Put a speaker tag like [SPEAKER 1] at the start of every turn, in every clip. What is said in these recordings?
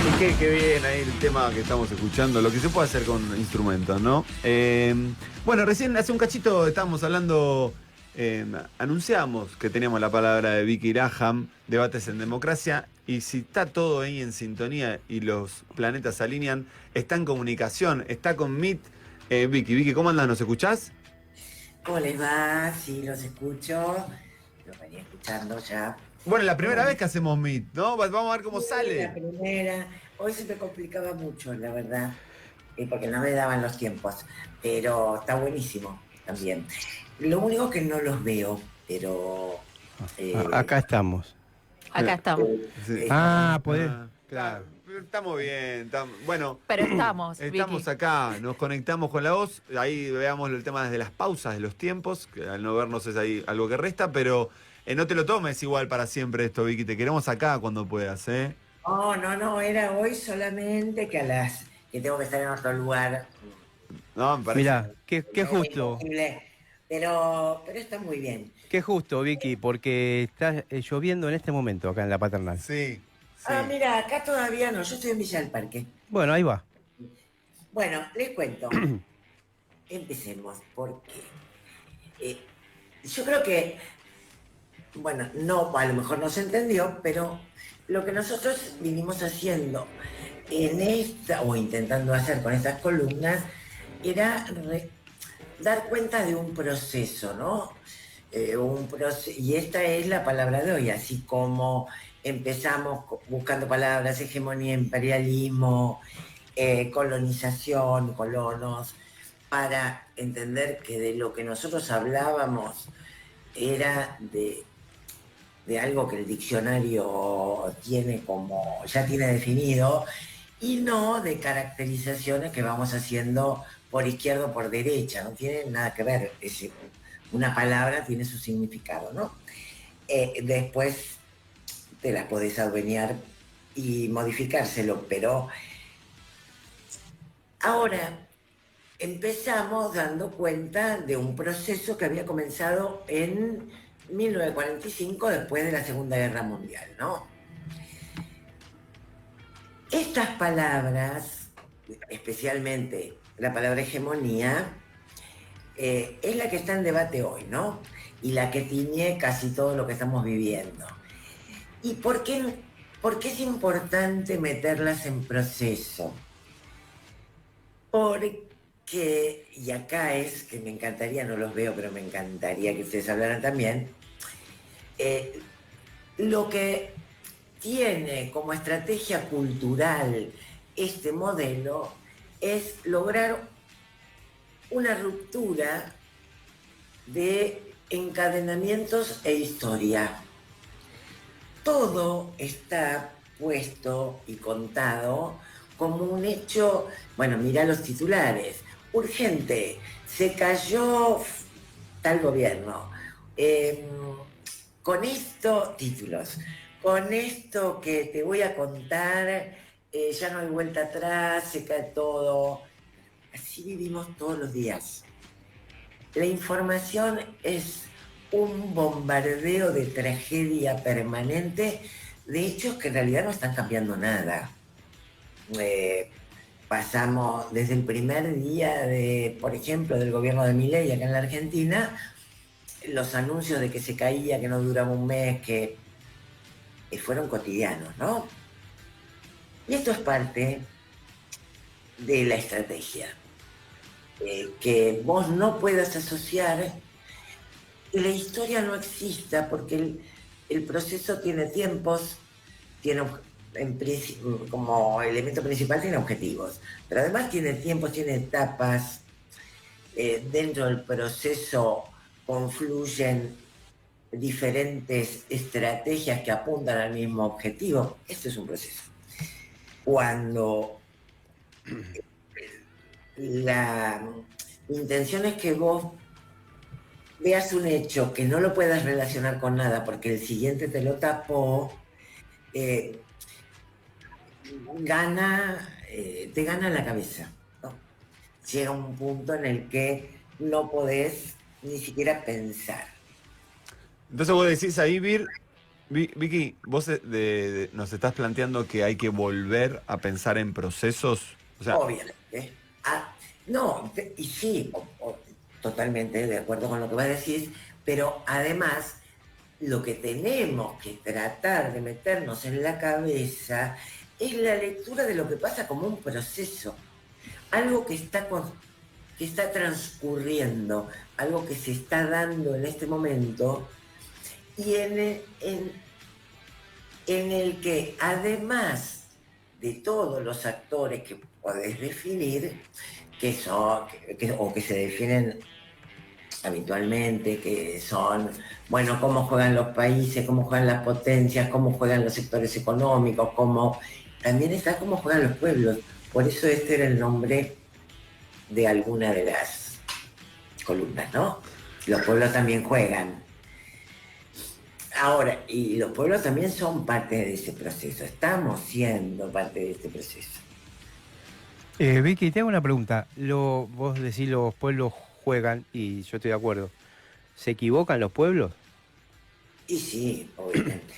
[SPEAKER 1] Y qué bien ahí el tema que estamos escuchando, lo que se puede hacer con instrumentos, ¿no? Bueno, recién hace un cachito estábamos hablando, anunciamos que teníamos la palabra de Vicky Graham, debates en democracia, y si está todo ahí en sintonía y los planetas se alinean, está en comunicación, está con Meet. Vicky, ¿cómo andas? ¿Nos escuchás?
[SPEAKER 2] ¿Cómo les va? Sí, los escucho. Los venía escuchando ya.
[SPEAKER 1] Bueno, la primera vez
[SPEAKER 2] Bueno,
[SPEAKER 1] que hacemos Meet, ¿no? Vamos a ver cómo
[SPEAKER 2] sí, la
[SPEAKER 1] sale.
[SPEAKER 2] primera. Hoy se me complicaba mucho, la verdad, porque no me daban los tiempos. Pero está buenísimo también. Lo único que no los veo, pero
[SPEAKER 3] Acá
[SPEAKER 2] eh,
[SPEAKER 3] estamos.
[SPEAKER 4] Acá estamos.
[SPEAKER 1] Sí.
[SPEAKER 3] Podés.
[SPEAKER 1] Claro, estamos bien. Bueno,
[SPEAKER 4] Pero estamos,
[SPEAKER 1] estamos
[SPEAKER 4] Vicky.
[SPEAKER 1] acá, nos conectamos con la voz. Ahí veamos el tema desde las pausas, de los tiempos, que al no vernos es ahí algo que resta, pero no te lo tomes igual para siempre esto, Vicky. Te queremos acá cuando puedas, ¿eh?
[SPEAKER 2] oh, no, no, era hoy solamente que tengo que estar en otro lugar.
[SPEAKER 1] No, me parece.
[SPEAKER 3] Mirá, qué
[SPEAKER 2] Era
[SPEAKER 3] justo,
[SPEAKER 2] imposible. Pero está muy bien.
[SPEAKER 3] qué justo, Vicky, porque está lloviendo en este momento acá en la Paternal.
[SPEAKER 1] Sí,
[SPEAKER 2] Ah,
[SPEAKER 1] sí.
[SPEAKER 2] mira, acá todavía no, yo estoy en Villa del Parque.
[SPEAKER 3] Bueno, ahí va.
[SPEAKER 2] Bueno, les cuento. Empecemos, porque yo creo que, bueno, no, a lo mejor no se entendió, pero lo que nosotros vinimos haciendo en esta, o intentando hacer con estas columnas, era dar cuenta de un proceso, ¿no? Y esta es la palabra de hoy, así como empezamos buscando palabras, hegemonía, imperialismo, colonización, colonos, para entender que de lo que nosotros hablábamos era de algo que el diccionario tiene como, ya tiene definido, y no de caracterizaciones que vamos haciendo por izquierda o por derecha, no tiene nada que ver. Una palabra tiene su significado, ¿no? Después te las podés adueñar y modificárselo, pero ahora empezamos dando cuenta de un proceso que había comenzado en 1945, después de la Segunda Guerra Mundial, ¿no? Estas palabras, especialmente la palabra hegemonía, es la que está en debate hoy, ¿no? Y la que tiñe casi todo lo que estamos viviendo. ¿Y por qué es importante meterlas en proceso? Porque, y acá es que me encantaría, no los veo, pero me encantaría que ustedes hablaran también, eh, lo que tiene como estrategia cultural este modelo es lograr una ruptura de encadenamientos e historia. Todo está puesto y contado como un hecho, bueno, mirá los titulares, urgente, se cayó tal gobierno. Eh, con esto, títulos, con esto que te voy a contar, ya no hay vuelta atrás, se cae todo. Así vivimos todos los días. La información es un bombardeo de tragedia permanente de hechos que en realidad no están cambiando nada. Eh, Pasamos desde el primer día de, por ejemplo, del gobierno de Milei acá en la Argentina, los anuncios de que se caía, que no duraba un mes, que fueron cotidianos, ¿no? Y esto es parte de la estrategia. Que vos no puedas asociar que la historia no exista porque el proceso tiene tiempos, tiene como elemento principal tiene objetivos, pero además tiene tiempos, tiene etapas, dentro del proceso confluyen diferentes estrategias que apuntan al mismo objetivo. Esto es un proceso. Cuando la intención es que vos veas un hecho que no lo puedas relacionar con nada porque el siguiente te lo tapó, eh, te gana la cabeza, ¿no? Llega un punto en el que no podés ni siquiera pensar.
[SPEAKER 1] Entonces vos decís ahí, Vir, Vicky, vos nos estás planteando que hay que volver a pensar en procesos. O sea,
[SPEAKER 2] Obviamente. No, y sí, totalmente de acuerdo con lo que vas a decir, pero además lo que tenemos que tratar de meternos en la cabeza es la lectura de lo que pasa como un proceso, algo que está transcurriendo, algo que se está dando en este momento y en el que además de todos los actores que podés definir, que son, o que se definen habitualmente, que son, bueno, cómo juegan los países, cómo juegan las potencias, cómo juegan los sectores económicos, también está cómo juegan los pueblos. Por eso este era el nombre de alguna de las columnas, ¿no? Los pueblos también juegan. Ahora, y los pueblos también son parte de ese proceso, estamos siendo parte de este proceso.
[SPEAKER 3] Vicky, te hago una pregunta. Vos decís los pueblos juegan, y yo estoy de acuerdo. ¿Se equivocan los pueblos?
[SPEAKER 2] Y sí, obviamente.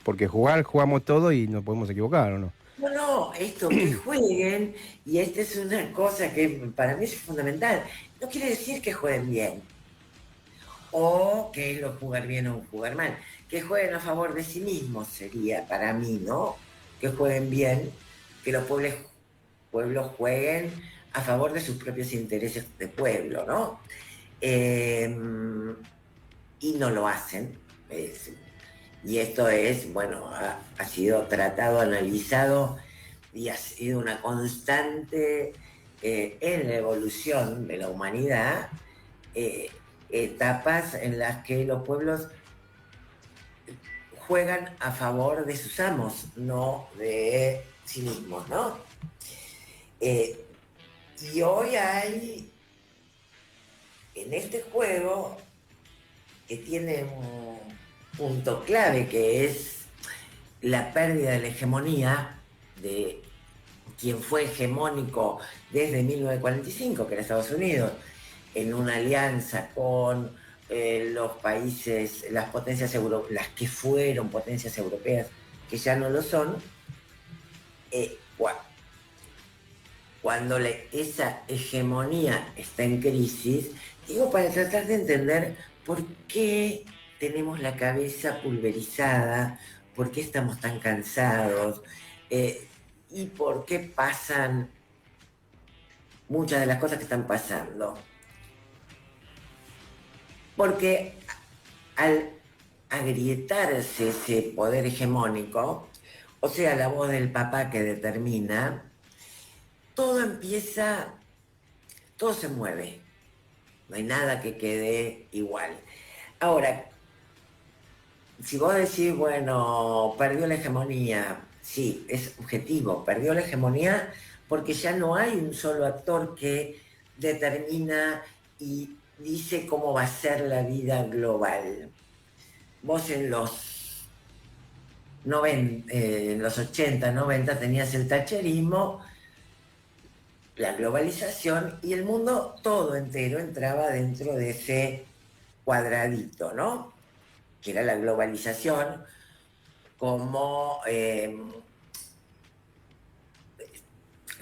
[SPEAKER 3] Porque jugamos todo y nos podemos equivocar, ¿o no?
[SPEAKER 2] No, no, esto que jueguen, y esta es una cosa que para mí es fundamental, no quiere decir que jueguen bien, o que es lo jugar bien o jugar mal, que jueguen a favor de sí mismos sería para mí, ¿no? Que jueguen bien, que los pueblos jueguen a favor de sus propios intereses de pueblo, ¿no? Y no lo hacen. Y esto es, bueno, ha sido tratado, analizado y ha sido una constante en la evolución de la humanidad, etapas en las que los pueblos juegan a favor de sus amos, no de sí mismos, ¿no? Y hoy hay en este juego que tiene un punto clave que es la pérdida de la hegemonía de quien fue hegemónico desde 1945, que era Estados Unidos, en una alianza con los países, las potencias europeas, las que fueron potencias europeas, que ya no lo son, cuando esa hegemonía está en crisis, digo, para tratar de entender por qué tenemos la cabeza pulverizada, por qué estamos tan cansados y por qué pasan muchas de las cosas que están pasando. Porque al agrietarse ese poder hegemónico, o sea, la voz del papá que determina, todo empieza, todo se mueve, no hay nada que quede igual. Ahora, si vos decís, bueno, perdió la hegemonía, sí, es objetivo, perdió la hegemonía porque ya no hay un solo actor que determina y dice cómo va a ser la vida global. Vos en los 80, 90 tenías el thatcherismo, la globalización y el mundo todo entero entraba dentro de ese cuadradito, ¿no? Que era la globalización como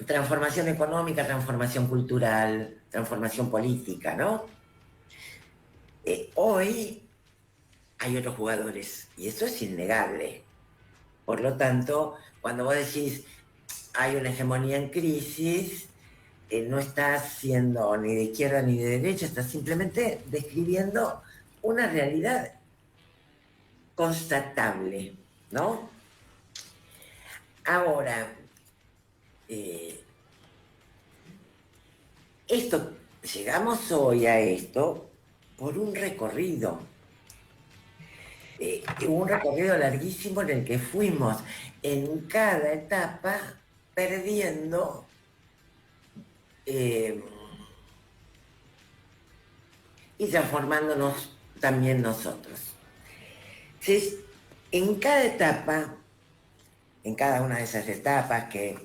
[SPEAKER 2] transformación económica, transformación cultural, transformación política, ¿no? Hoy hay otros jugadores y eso es innegable. Por lo tanto, cuando vos decís hay una hegemonía en crisis, no estás siendo ni de izquierda ni de derecha, estás simplemente describiendo una realidad constatable, ¿no? Ahora, llegamos hoy a esto por un recorrido. Un recorrido larguísimo en el que fuimos en cada etapa perdiendo y transformándonos también nosotros. Entonces, en cada etapa, en cada una de esas etapas que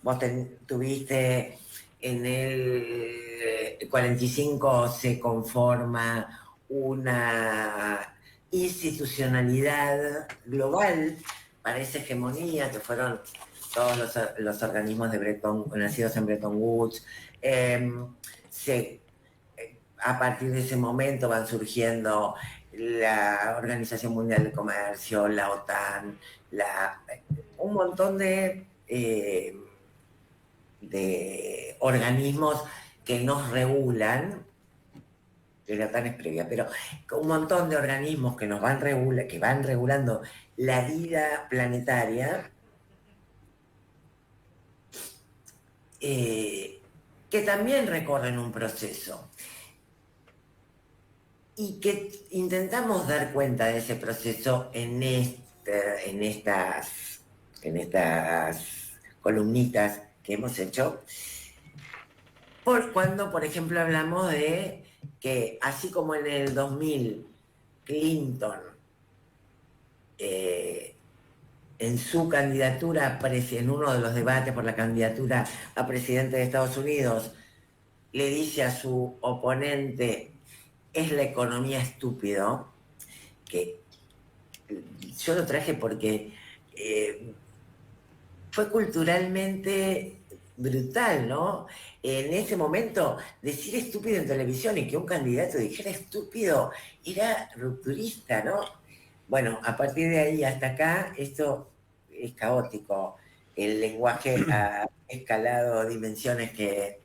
[SPEAKER 2] vos tuviste en el 45 se conforma una institucionalidad global para esa hegemonía que fueron todos los organismos de nacidos en Bretton Woods. A partir de ese momento van surgiendo la Organización Mundial de Comercio, la OTAN, un montón de organismos que nos regulan. La OTAN es previa, pero un montón de organismos que nos van regulando la vida planetaria, que también recorren un proceso y que intentamos dar cuenta de ese proceso en estas columnitas que hemos hecho, cuando, por ejemplo, hablamos de que así como en el 2000 Clinton en su candidatura, en uno de los debates por la candidatura a presidente de Estados Unidos, le dice a su oponente, es la economía estúpido, que yo lo traje porque fue culturalmente brutal, ¿no? En ese momento, decir estúpido en televisión y que un candidato dijera estúpido era rupturista, ¿no? Bueno, a partir de ahí hasta acá, esto es caótico. El lenguaje ha escalado dimensiones que...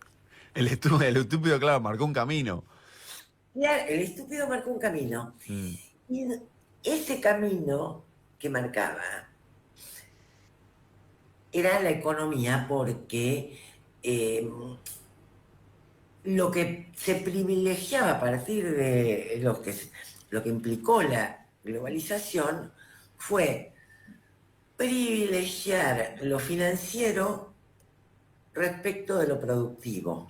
[SPEAKER 1] El estúpido, claro, marcó un camino.
[SPEAKER 2] Ya, el estúpido marcó un camino. Y ese camino que marcaba era la economía, porque lo que se privilegiaba a partir de lo que implicó la globalización fue privilegiar lo financiero respecto de lo productivo.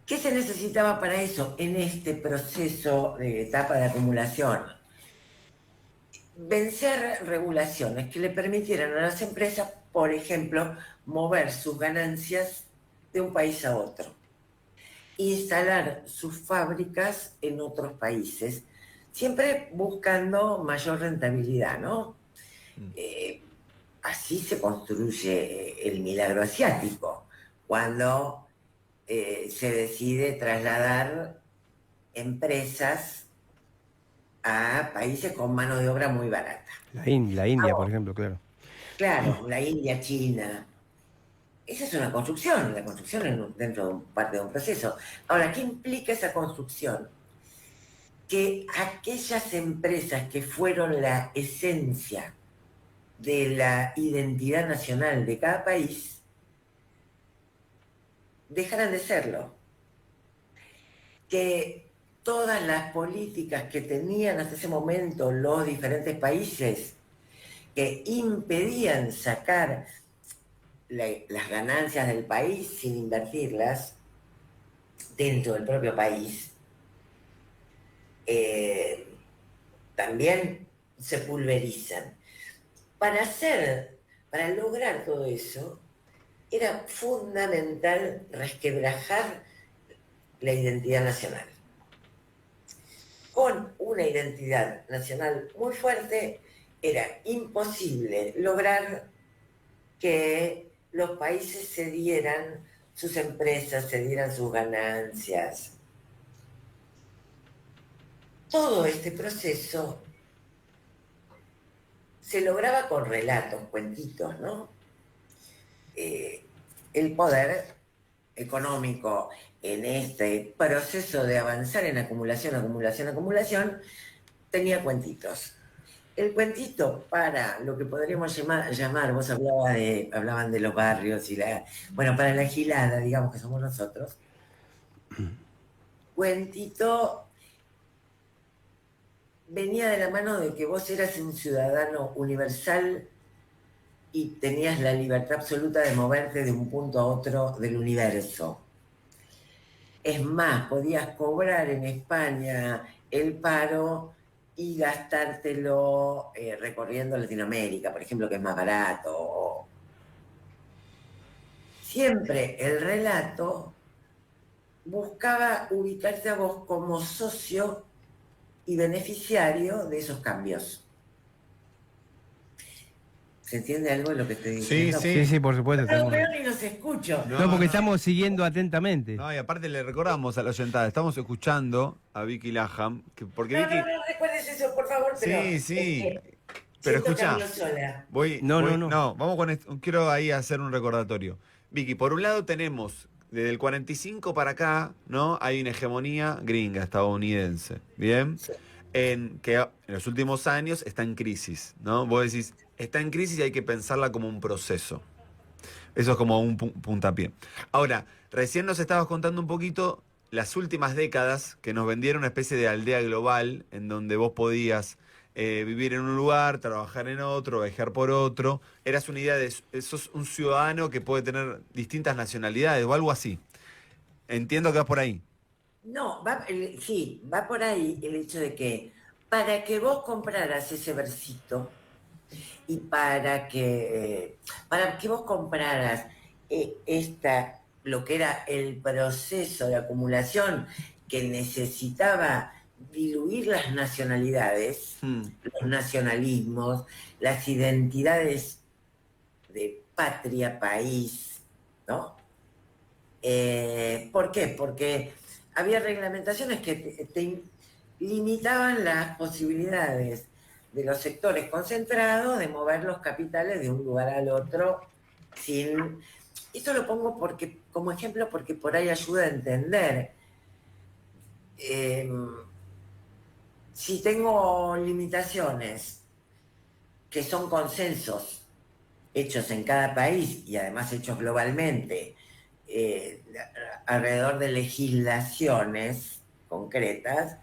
[SPEAKER 2] ¿Qué se necesitaba para eso en este proceso de etapa de acumulación? Vencer regulaciones que le permitieran a las empresas, por ejemplo, mover sus ganancias de un país a otro, instalar sus fábricas en otros países, siempre buscando mayor rentabilidad, ¿no? Así se construye el milagro asiático, cuando se decide trasladar empresas a países con mano de obra muy barata.
[SPEAKER 3] La India, por ejemplo, claro.
[SPEAKER 2] Claro, la India, China. Esa es una construcción, la construcción es dentro de parte de un proceso. Ahora, ¿qué implica esa construcción? Que aquellas empresas que fueron la esencia de la identidad nacional de cada país dejaran de serlo. Que todas las políticas que tenían hasta ese momento los diferentes países, que impedían sacar las ganancias del país sin invertirlas dentro del propio país, también se pulverizan. Para lograr todo eso, era fundamental resquebrajar la identidad nacional. Con una identidad nacional muy fuerte, era imposible lograr que los países cedieran sus empresas, cedieran sus ganancias. Todo este proceso se lograba con relatos, cuentitos, ¿no? El poder económico en este proceso de avanzar en acumulación, tenía cuentitos. El cuentito para lo que podríamos llamar, vos hablaban de los barrios y para la gilada, digamos que somos nosotros. Cuentito venía de la mano de que vos eras un ciudadano universal y tenías la libertad absoluta de moverte de un punto a otro del universo. Es más, podías cobrar en España el paro y gastártelo recorriendo Latinoamérica, por ejemplo, que es más barato. Siempre el relato buscaba ubicarte a vos como socio y beneficiario de esos cambios. ¿Se entiende algo de lo que estoy diciendo?
[SPEAKER 3] Sí, sí, por supuesto.
[SPEAKER 2] No,
[SPEAKER 3] Estamos...
[SPEAKER 2] pero ni los escucho.
[SPEAKER 3] No, porque estamos siguiendo atentamente.
[SPEAKER 1] No, y aparte le recordamos a la oyentada, estamos escuchando a Vicky Laham, porque
[SPEAKER 2] No,
[SPEAKER 1] Vicky...
[SPEAKER 2] no recuerdes eso, por favor, pero...
[SPEAKER 1] Sí, sí.
[SPEAKER 2] siento
[SPEAKER 1] Pero
[SPEAKER 2] que
[SPEAKER 1] escucha,
[SPEAKER 2] hablo sola.
[SPEAKER 1] No, vamos con esto. Quiero ahí hacer un recordatorio. Vicky, por un lado tenemos, desde el 45 para acá, ¿no? Hay una hegemonía gringa, estadounidense, ¿bien?
[SPEAKER 2] Sí.
[SPEAKER 1] Que en los últimos años está en crisis, ¿no? Vos decís, está en crisis y hay que pensarla como un proceso. Eso es como un puntapié. Ahora, recién nos estabas contando un poquito las últimas décadas que nos vendieron una especie de aldea global en donde vos podías vivir en un lugar, trabajar en otro, viajar por otro. Eras una idea de sos un ciudadano que puede tener distintas nacionalidades o algo así. Entiendo que vas por ahí.
[SPEAKER 2] No, sí, va por ahí el hecho de que para que vos compraras ese versito y para que vos compraras lo que era el proceso de acumulación que necesitaba diluir las nacionalidades, los nacionalismos, las identidades de patria, país, ¿no? ¿Por qué? Porque había reglamentaciones que te limitaban las posibilidades de los sectores concentrados de mover los capitales de un lugar al otro sin... Esto lo pongo como ejemplo porque por ahí ayuda a entender. Si tengo limitaciones que son consensos hechos en cada país y además hechos globalmente, alrededor de legislaciones concretas,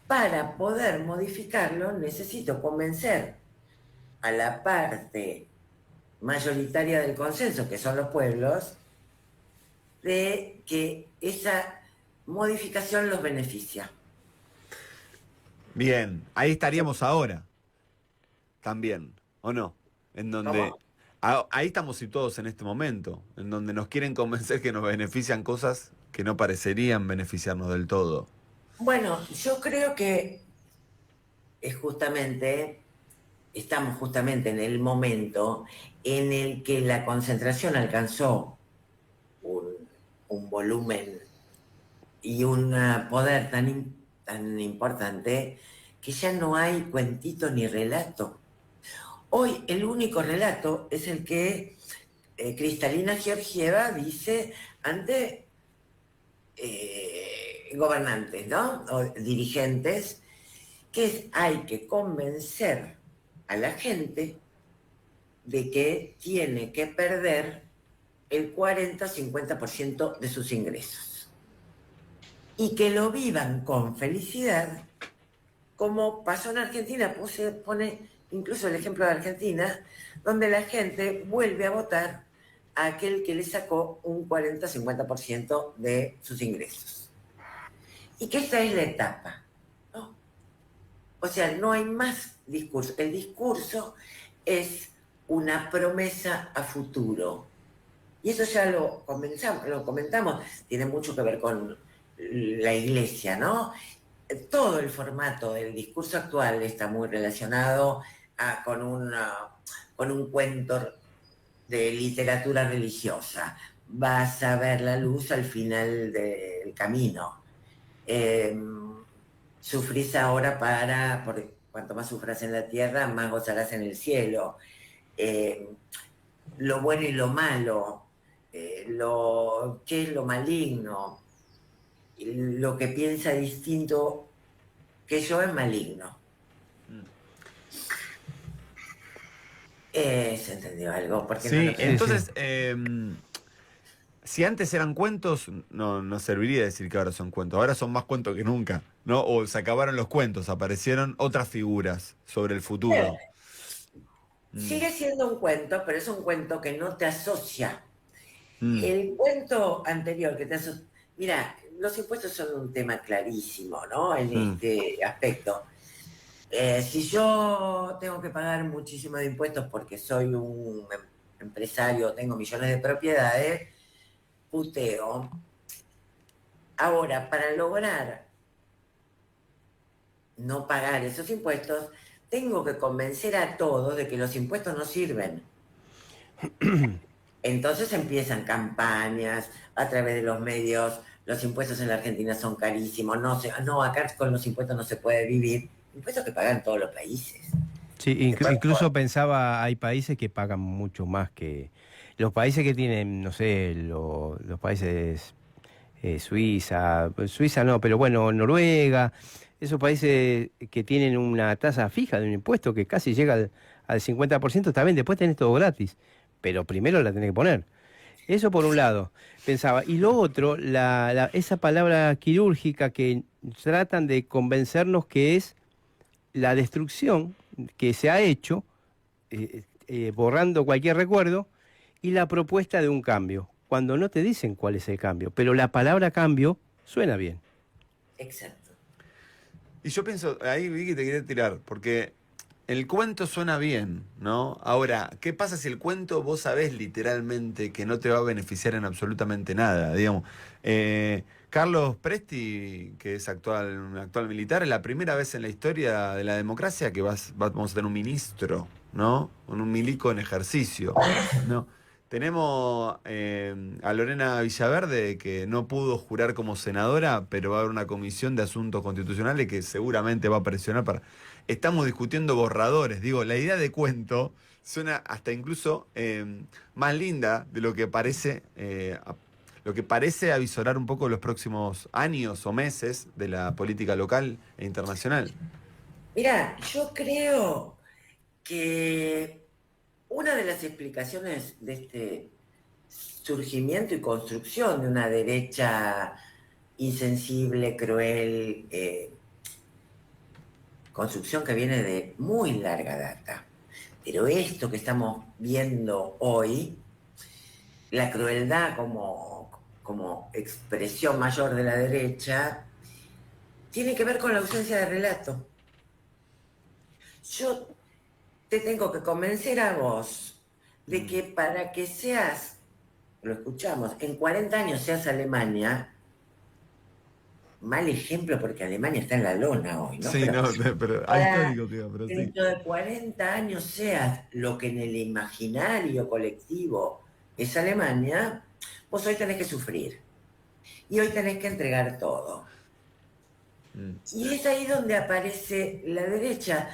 [SPEAKER 2] para poder modificarlo necesito convencer a la parte mayoritaria del consenso, que son los pueblos, de que esa modificación los beneficia.
[SPEAKER 1] Bien, ahí estaríamos ahora. También, ¿o no? En donde...
[SPEAKER 2] ¿Cómo?
[SPEAKER 1] Ahí estamos situados en este momento, en donde nos quieren convencer que nos benefician cosas que no parecerían beneficiarnos del todo.
[SPEAKER 2] Bueno, yo creo que estamos justamente en el momento en el que la concentración alcanzó un volumen y un poder tan importante que ya no hay cuentito ni relato. Hoy el único relato es el que Kristalina Georgieva dice ante gobernantes, ¿no? O dirigentes, que hay que convencer a la gente de que tiene que perder el 40-50% de sus ingresos. Y que lo vivan con felicidad, como pasó en Argentina, pone incluso el ejemplo de Argentina, donde la gente vuelve a votar a aquel que le sacó un 40-50% de sus ingresos. Y que esta es la etapa, ¿no? O sea, no hay más discurso. El discurso es una promesa a futuro. Y eso ya lo comentamos, tiene mucho que ver con la iglesia, ¿no? Todo el formato del discurso actual está muy relacionado con un cuento de literatura religiosa. Vas a ver la luz al final del camino. Sufrís ahora porque cuanto más sufras en la tierra, más gozarás en el cielo. Lo bueno y lo malo, qué es lo maligno, lo que piensa distinto que yo es maligno. ¿Se entendió algo? Porque
[SPEAKER 1] Sí,
[SPEAKER 2] no
[SPEAKER 1] entonces, si antes eran cuentos, no serviría decir que ahora son cuentos. Ahora son más cuentos que nunca, ¿no? O se acabaron los cuentos, aparecieron otras figuras sobre el futuro.
[SPEAKER 2] Sigue siendo un cuento, pero es un cuento que no te asocia.
[SPEAKER 1] Mm.
[SPEAKER 2] El cuento anterior que te asocia... Mira, los impuestos son un tema clarísimo, ¿no? En este aspecto. Si yo tengo que pagar muchísimo de impuestos porque soy un empresario, tengo millones de propiedades, puteo. Ahora, para lograr no pagar esos impuestos, tengo que convencer a todos de que los impuestos no sirven. Entonces empiezan campañas a través de los medios, los impuestos en la Argentina son carísimos, no, acá con los impuestos no se puede vivir, impuestos que pagan todos los países.
[SPEAKER 3] Sí,
[SPEAKER 2] Después,
[SPEAKER 3] incluso pensaba, hay países que pagan mucho más que los países que tienen, no sé, los países Suiza no, pero bueno, Noruega, esos países que tienen una tasa fija de un impuesto que casi llega al 50%, está bien, después tenés todo gratis, pero primero la tenés que poner. Eso por un lado, pensaba. Y lo otro, esa palabra quirúrgica que tratan de convencernos que es la destrucción que se ha hecho, borrando cualquier recuerdo, y la propuesta de un cambio, cuando no te dicen cuál es el cambio, pero la palabra cambio suena bien.
[SPEAKER 2] exacto.
[SPEAKER 1] Y yo pienso, ahí vi que te quería tirar, porque el cuento suena bien, ¿no? Ahora, ¿qué pasa si el cuento vos sabés literalmente que no te va a beneficiar en absolutamente nada? Digamos, Carlos Presti, que es un actual militar, es la primera vez en la historia de la democracia que vamos a tener un ministro, ¿no? Un milico en ejercicio, ¿no? Tenemos a Lorena Villaverde, que no pudo jurar como senadora, pero va a haber una comisión de asuntos constitucionales que seguramente va a presionar para... Estamos discutiendo borradores. Digo, la idea de cuento suena hasta incluso más linda de lo que parece avisorar un poco los próximos años o meses de la política local e internacional.
[SPEAKER 2] Mira, yo creo que una de las explicaciones de este surgimiento y construcción de una derecha insensible, cruel, construcción que viene de muy larga data. Pero esto que estamos viendo hoy, la crueldad como expresión mayor de la derecha, tiene que ver con la ausencia de relato. Yo te tengo que convencer a vos de que para que seas, lo escuchamos, en 40 años seas Alemania, mal ejemplo porque Alemania está en la lona hoy, ¿no?
[SPEAKER 1] Sí,
[SPEAKER 2] Pero
[SPEAKER 1] no, pero ahistórico queda, pero sí.
[SPEAKER 2] dentro de 40 años seas lo que en el imaginario colectivo es Alemania, vos hoy tenés que sufrir. Y hoy tenés que entregar todo. Y es ahí donde aparece la derecha.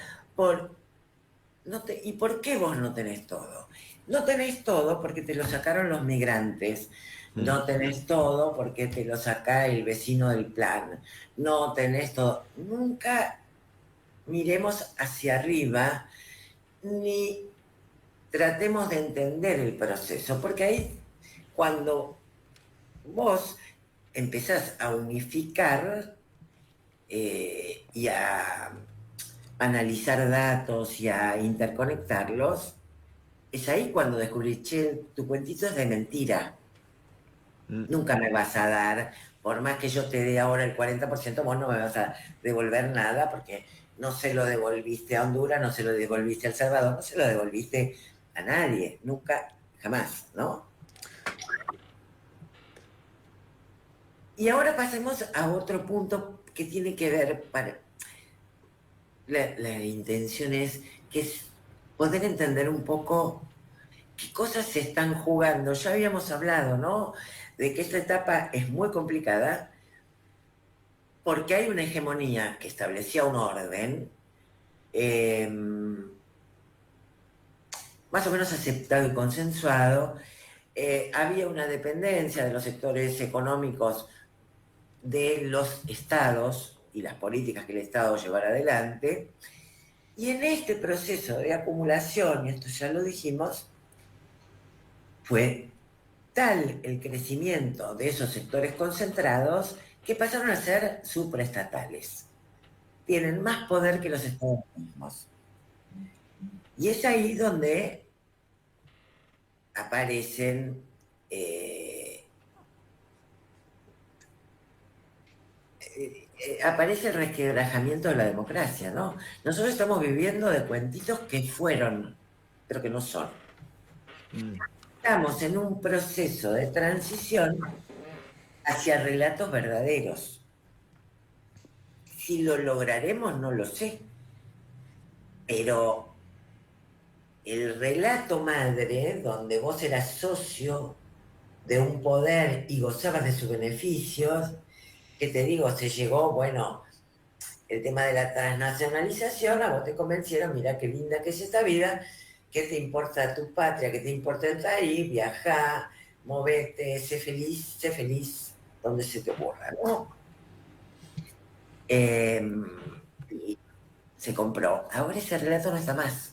[SPEAKER 2] ¿Y por qué vos no tenés todo? No tenés todo porque te lo sacaron los migrantes. No tenés todo porque te lo saca el vecino del plan. No tenés todo. Nunca miremos hacia arriba ni tratemos de entender el proceso, porque ahí cuando vos empezás a unificar y a analizar datos y a interconectarlos, es ahí cuando descubrís, che, tu cuentito es de mentira. Nunca me vas a dar, por más que yo te dé ahora el 40%, vos no me vas a devolver nada porque no se lo devolviste a Honduras, no se lo devolviste a El Salvador, no se lo devolviste a nadie, nunca, jamás, ¿no? Y ahora pasemos a otro punto que tiene que ver, la intención es poder entender un poco qué cosas se están jugando. Ya habíamos hablado, ¿no? De que esta etapa es muy complicada porque hay una hegemonía que establecía un orden más o menos aceptado y consensuado. Había una dependencia de los sectores económicos de los estados y las políticas que el Estado llevara adelante. Y en este proceso de acumulación, y esto ya lo dijimos, fue tal el crecimiento de esos sectores concentrados que pasaron a ser supraestatales. Tienen más poder que los estados mismos. Y es ahí donde aparecen aparece el resquebrajamiento de la democracia, ¿no? Nosotros estamos viviendo de cuentitos que fueron, pero que no son. Estamos en un proceso de transición hacia relatos verdaderos. Si lo lograremos, no lo sé. Pero el relato madre, donde vos eras socio de un poder y gozabas de sus beneficios, que te digo, se llegó, bueno, el tema de la transnacionalización, a vos te convencieron, mira qué linda que es esta vida, qué te importa tu patria, qué te importa el país, viajá, movete, sé feliz donde se te ocurra, ¿no? Y se compró. Ahora ese relato no está más.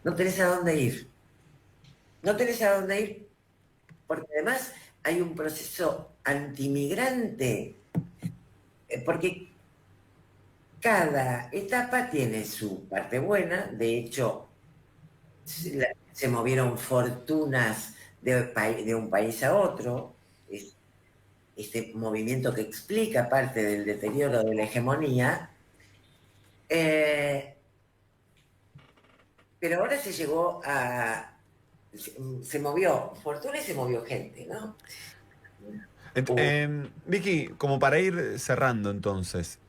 [SPEAKER 2] No tenés a dónde ir. No tenés a dónde ir porque además hay un proceso antimigrante, porque cada etapa tiene su parte buena. De hecho, se movieron fortunas de un país a otro. Este movimiento que explica parte del deterioro de la hegemonía. Pero ahora se llegó a... Se movió fortuna y se movió gente, ¿no?
[SPEAKER 1] Vicky, como para ir cerrando entonces,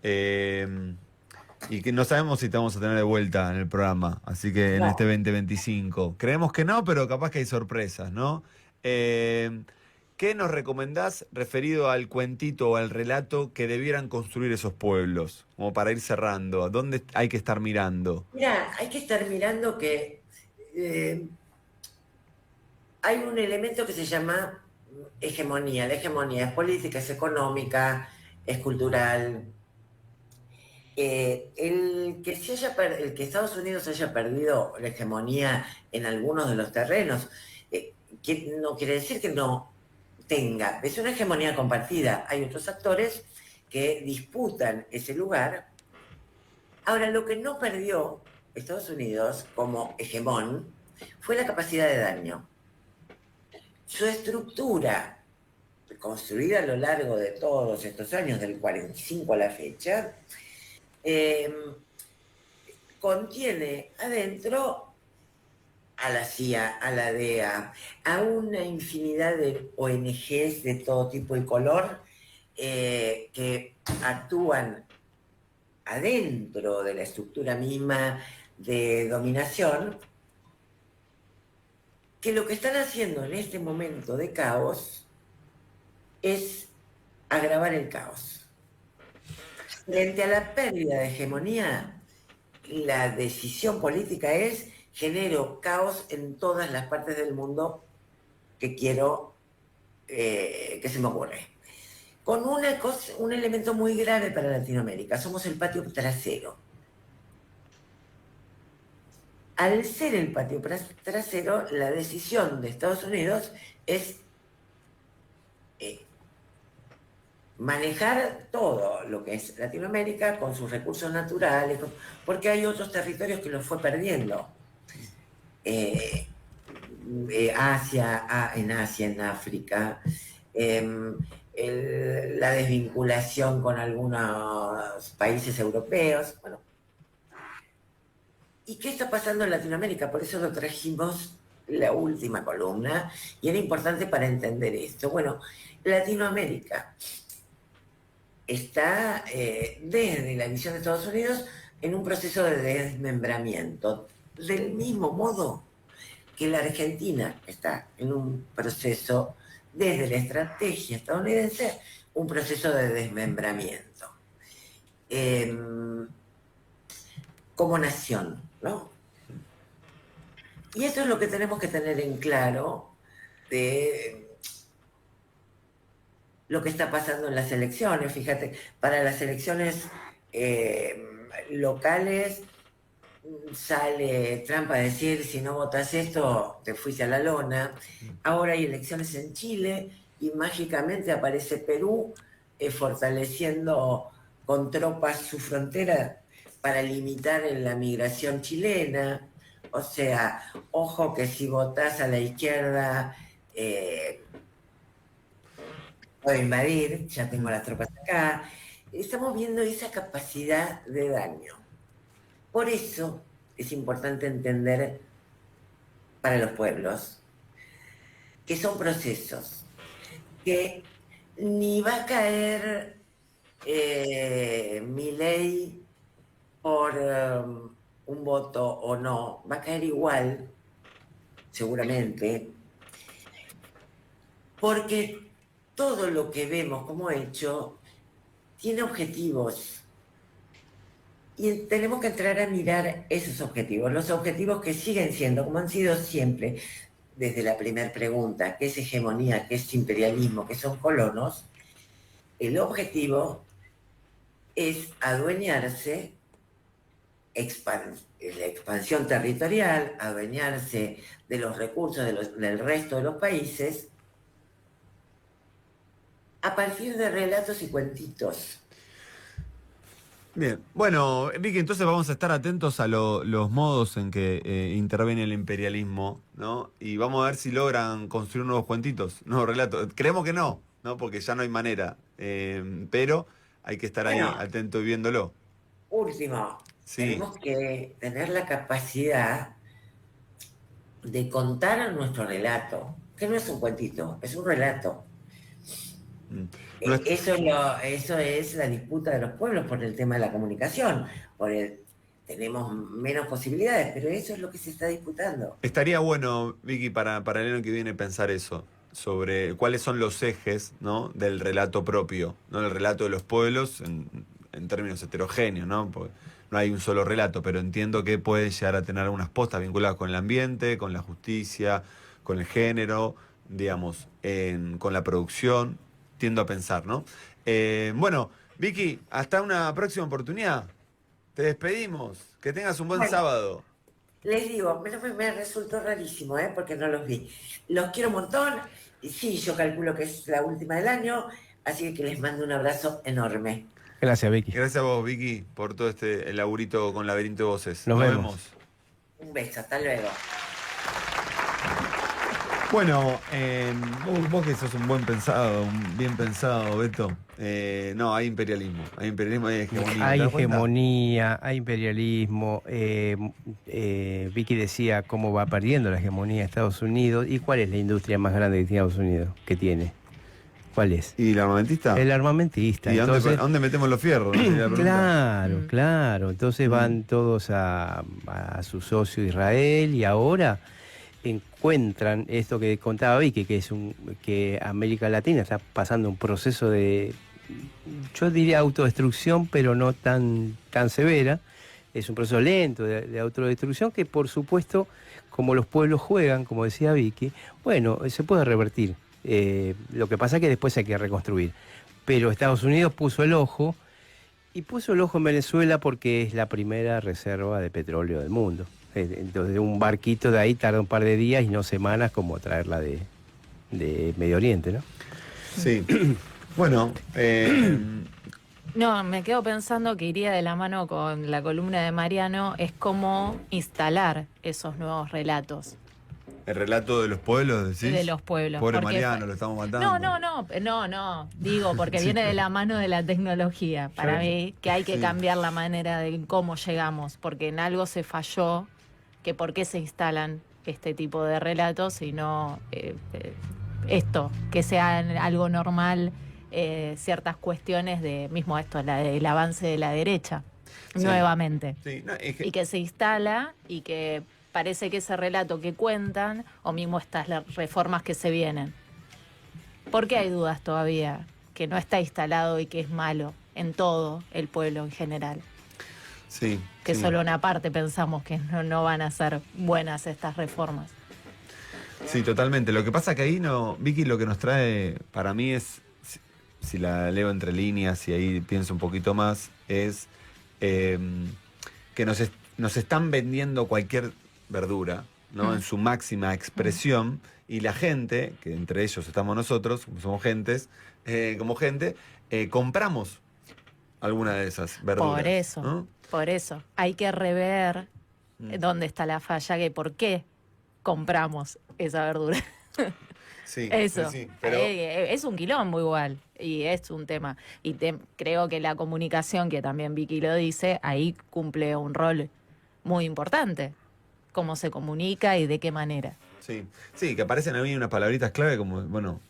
[SPEAKER 1] y que no sabemos si te vamos a tener de vuelta en el programa, así que en este
[SPEAKER 2] No,
[SPEAKER 1] 2025. Creemos que no, pero capaz que hay sorpresas, ¿no? ¿Qué nos recomendás referido al cuentito o al relato que debieran construir esos pueblos? Como para ir cerrando, ¿a dónde hay que estar mirando?
[SPEAKER 2] mira, hay que estar mirando que eh, hay un elemento que se llama hegemonía. La hegemonía es política, es económica, es cultural. El que Estados Unidos haya perdido la hegemonía en algunos de los terrenos, no quiere decir que no tenga, es una hegemonía compartida. Hay otros actores que disputan ese lugar. Ahora, lo que no perdió Estados Unidos como hegemón fue la capacidad de daño. Su estructura, construida a lo largo de todos estos años, del 45 a la fecha, eh, contiene adentro a la CIA, a la DEA, a una infinidad de ONGs de todo tipo y color que actúan adentro de la estructura misma de dominación, que lo que están haciendo en este momento de caos es agravar el caos. Frente a la pérdida de hegemonía, la decisión política es genero caos en todas las partes del mundo que quiero que se me ocurre. Con un elemento muy grave para Latinoamérica, somos el patio trasero. Al ser el patio trasero, la decisión de Estados Unidos es manejar todo lo que es Latinoamérica con sus recursos naturales, porque hay otros territorios que los fue perdiendo. Asia, en África, la desvinculación con algunos países europeos. Bueno, ¿y qué está pasando en Latinoamérica? Por eso lo trajimos la última columna y era importante para entender esto. Bueno, Latinoamérica está desde la visión de Estados Unidos en un proceso de desmembramiento, del mismo modo que la Argentina está en un proceso, desde la estrategia estadounidense, un proceso de desmembramiento. Como nación, ¿no? Y esto es lo que tenemos que tener en claro de lo que está pasando en las elecciones. Fíjate, para las elecciones locales sale Trump a decir, si no votas esto, te fuiste a la lona. Ahora hay elecciones en Chile y mágicamente aparece Perú fortaleciendo con tropas su frontera para limitar la migración chilena. O sea, ojo que si votás a la izquierda puedo invadir, ya tengo las tropas acá. Estamos viendo esa capacidad de daño. Por eso es importante entender para los pueblos que son procesos, que ni va a caer Milei por un voto o no, va a caer igual, seguramente, porque todo lo que vemos como hecho tiene objetivos y tenemos que entrar a mirar esos objetivos, los objetivos que siguen siendo, como han sido siempre, desde la primera pregunta, ¿qué es hegemonía, qué es imperialismo, qué son colonos? El objetivo es adueñarse, la expansión territorial, adueñarse de los recursos del resto de los países a partir de relatos y cuentitos.
[SPEAKER 1] Bien, bueno, Vicky, entonces vamos a estar atentos a los modos en que interviene el imperialismo, ¿no? Y vamos a ver si logran construir nuevos cuentitos, nuevos relatos. Creemos que no, ¿no? Porque ya no hay manera, pero hay que estar ahí
[SPEAKER 2] Bueno,
[SPEAKER 1] atento y viéndolo.
[SPEAKER 2] último,
[SPEAKER 1] Sí.
[SPEAKER 2] tenemos que tener la capacidad de contar nuestro relato, que no es un cuentito, es un relato.
[SPEAKER 1] Mm. Nuestra-
[SPEAKER 2] Eso es la disputa de los pueblos por el tema de la comunicación. Tenemos menos posibilidades, pero eso es lo que se está disputando.
[SPEAKER 1] Estaría bueno, Vicky, para el año que viene pensar eso, sobre cuáles son los ejes, ¿no? Del relato propio, ¿no? El relato de los pueblos en términos heterogéneos, ¿no? Porque no hay un solo relato, pero entiendo que puede llegar a tener algunas postas vinculadas con el ambiente, con la justicia, con el género, digamos, con la producción, tiendo a pensar, ¿no? Bueno, Vicky, hasta una próxima oportunidad. Te despedimos. Que tengas un buen
[SPEAKER 2] Bueno,
[SPEAKER 1] sábado.
[SPEAKER 2] les digo, me resultó rarísimo, porque no los vi. Los quiero un montón. Y sí, yo calculo que es la última del año, así que les mando un abrazo enorme.
[SPEAKER 3] Gracias, Vicky.
[SPEAKER 1] Gracias a vos, Vicky, por todo el laburito con Laberinto de Voces.
[SPEAKER 3] Nos
[SPEAKER 1] Nos
[SPEAKER 3] vemos.
[SPEAKER 1] vemos.
[SPEAKER 2] Un beso, hasta luego.
[SPEAKER 1] Bueno, vos que sos un buen pensado, un bien pensado, Beto. No, hay imperialismo, hay hegemonía. ¿Te
[SPEAKER 3] Hay
[SPEAKER 1] das cuenta?
[SPEAKER 3] hegemonía, hay imperialismo. Vicky decía cómo va perdiendo la hegemonía de Estados Unidos. ¿Y cuál es la industria más grande que tiene Estados Unidos? ¿Qué tiene? ¿Cuál es?
[SPEAKER 1] ¿Y el armamentista?
[SPEAKER 3] El armamentista.
[SPEAKER 1] ¿Y
[SPEAKER 3] Entonces,
[SPEAKER 1] a dónde metemos los fierros? ¿No? Sería la pregunta.
[SPEAKER 3] claro,
[SPEAKER 4] Mm.
[SPEAKER 3] claro. Entonces van todos a su socio Israel y ahora encuentran esto que contaba Vicky, que América Latina está pasando un proceso de, yo diría autodestrucción, pero no tan severa. Es un proceso lento de autodestrucción que, por supuesto, como los pueblos juegan, como decía Vicky, bueno, se puede revertir. Lo que pasa es que después hay que reconstruir. Pero Estados Unidos puso el ojo, y puso el ojo en Venezuela porque es la primera reserva de petróleo del mundo. Entonces un barquito de ahí tarda un par de días y no semanas como traerla de Medio Oriente, ¿no?
[SPEAKER 1] Sí. Bueno,
[SPEAKER 4] No, me quedo pensando que iría de la mano con la columna de Mariano, es cómo instalar esos nuevos relatos
[SPEAKER 1] el relato de los pueblos, decís.
[SPEAKER 4] de los pueblos.
[SPEAKER 1] Pobre
[SPEAKER 4] porque
[SPEAKER 1] Mariano, lo estamos matando.
[SPEAKER 4] no, digo, porque
[SPEAKER 1] Sí.
[SPEAKER 4] viene de la mano de la tecnología. Para mí, que hay que
[SPEAKER 1] Sí.
[SPEAKER 4] cambiar la manera de cómo llegamos, porque en algo se falló, que por qué se instalan este tipo de relatos y no esto, que sea algo normal, ciertas cuestiones de mismo esto, el avance de la derecha,
[SPEAKER 1] Sí.
[SPEAKER 4] nuevamente.
[SPEAKER 1] Sí, no, es que-
[SPEAKER 4] Y que se instala y que parece que ese relato que cuentan, o mismo estas reformas que se vienen. ¿Por qué hay dudas todavía? Que no está instalado y que es malo en todo el pueblo en general.
[SPEAKER 1] sí,
[SPEAKER 4] Que
[SPEAKER 1] sí.
[SPEAKER 4] solo una parte pensamos que no van a ser buenas estas reformas.
[SPEAKER 1] Sí, totalmente. Lo que pasa que ahí no, Vicky, lo que nos trae para mí es, si la leo entre líneas y ahí pienso un poquito más, es que nos están vendiendo cualquier verdura, ¿no? En su máxima expresión, y la gente, que entre ellos estamos nosotros, somos gentes, como gente, compramos alguna de esas verduras.
[SPEAKER 4] Por eso,
[SPEAKER 1] ¿no?
[SPEAKER 4] por eso. Hay que rever
[SPEAKER 1] Mm.
[SPEAKER 4] dónde está la falla, que por qué compramos esa verdura.
[SPEAKER 1] Sí,
[SPEAKER 4] Eso.
[SPEAKER 1] sí, sí, pero
[SPEAKER 4] Es un quilombo igual. Y es un tema. Y creo que la comunicación, que también Vicky lo dice, ahí cumple un rol muy importante. Cómo se comunica y de qué manera.
[SPEAKER 1] sí, sí, que aparecen a mí unas palabritas clave como, bueno,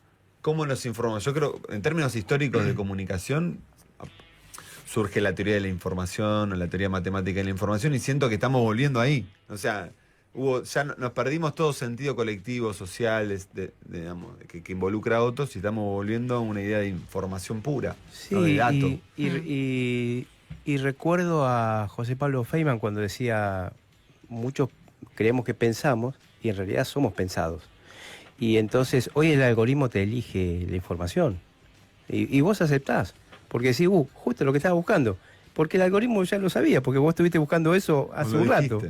[SPEAKER 1] ¿cómo nos informamos? Yo creo, en términos históricos de comunicación, surge la teoría de la información o la teoría matemática de la información y siento que estamos volviendo ahí. O sea, nos perdimos todo sentido colectivo, social, digamos, que involucra a otros y estamos volviendo a una idea de información pura,
[SPEAKER 3] Sí,
[SPEAKER 1] ¿no? De dato.
[SPEAKER 3] y recuerdo a José Pablo Feynman cuando decía, muchos creemos que pensamos y en realidad somos pensados. Y entonces hoy el algoritmo te elige la información y vos aceptás, porque decís, justo lo que estaba buscando, porque el algoritmo ya lo sabía, porque vos estuviste buscando eso hace un rato.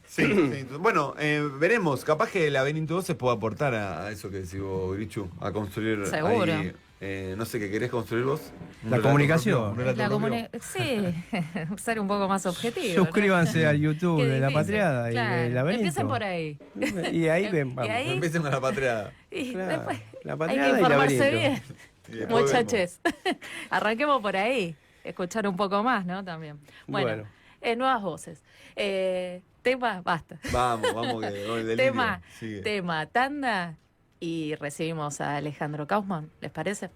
[SPEAKER 1] Sí, sí. Bueno, veremos. Capaz que la Laberinto 2 se puede aportar a eso que decís vos, Grichu, a construir.
[SPEAKER 4] Seguro.
[SPEAKER 1] Ahí, no sé qué querés construir vos.
[SPEAKER 3] La comunicación.
[SPEAKER 4] Sí, ser un poco más objetivo.
[SPEAKER 3] Suscríbanse al YouTube
[SPEAKER 4] Qué
[SPEAKER 3] de La
[SPEAKER 4] difícil.
[SPEAKER 3] Patriada y
[SPEAKER 4] Claro,
[SPEAKER 3] de Laberinto.
[SPEAKER 4] empiecen por ahí.
[SPEAKER 3] Y ahí ven, vamos.
[SPEAKER 4] Y ahí-
[SPEAKER 1] Empiecen con la patriada.
[SPEAKER 4] Y
[SPEAKER 3] Claro,
[SPEAKER 4] después
[SPEAKER 3] La
[SPEAKER 4] hay
[SPEAKER 3] Patriada
[SPEAKER 4] que
[SPEAKER 3] y
[SPEAKER 4] informarse
[SPEAKER 3] Laberinto.
[SPEAKER 4] bien.
[SPEAKER 1] Y después
[SPEAKER 4] Muchachos, arranquemos por ahí, escuchar un poco más, ¿no? También. Bueno, nuevas voces. Tema, basta.
[SPEAKER 1] vamos, que el delirio sigue.
[SPEAKER 4] Tema, tanda, y recibimos a Alejandro Kaufman, ¿les parece?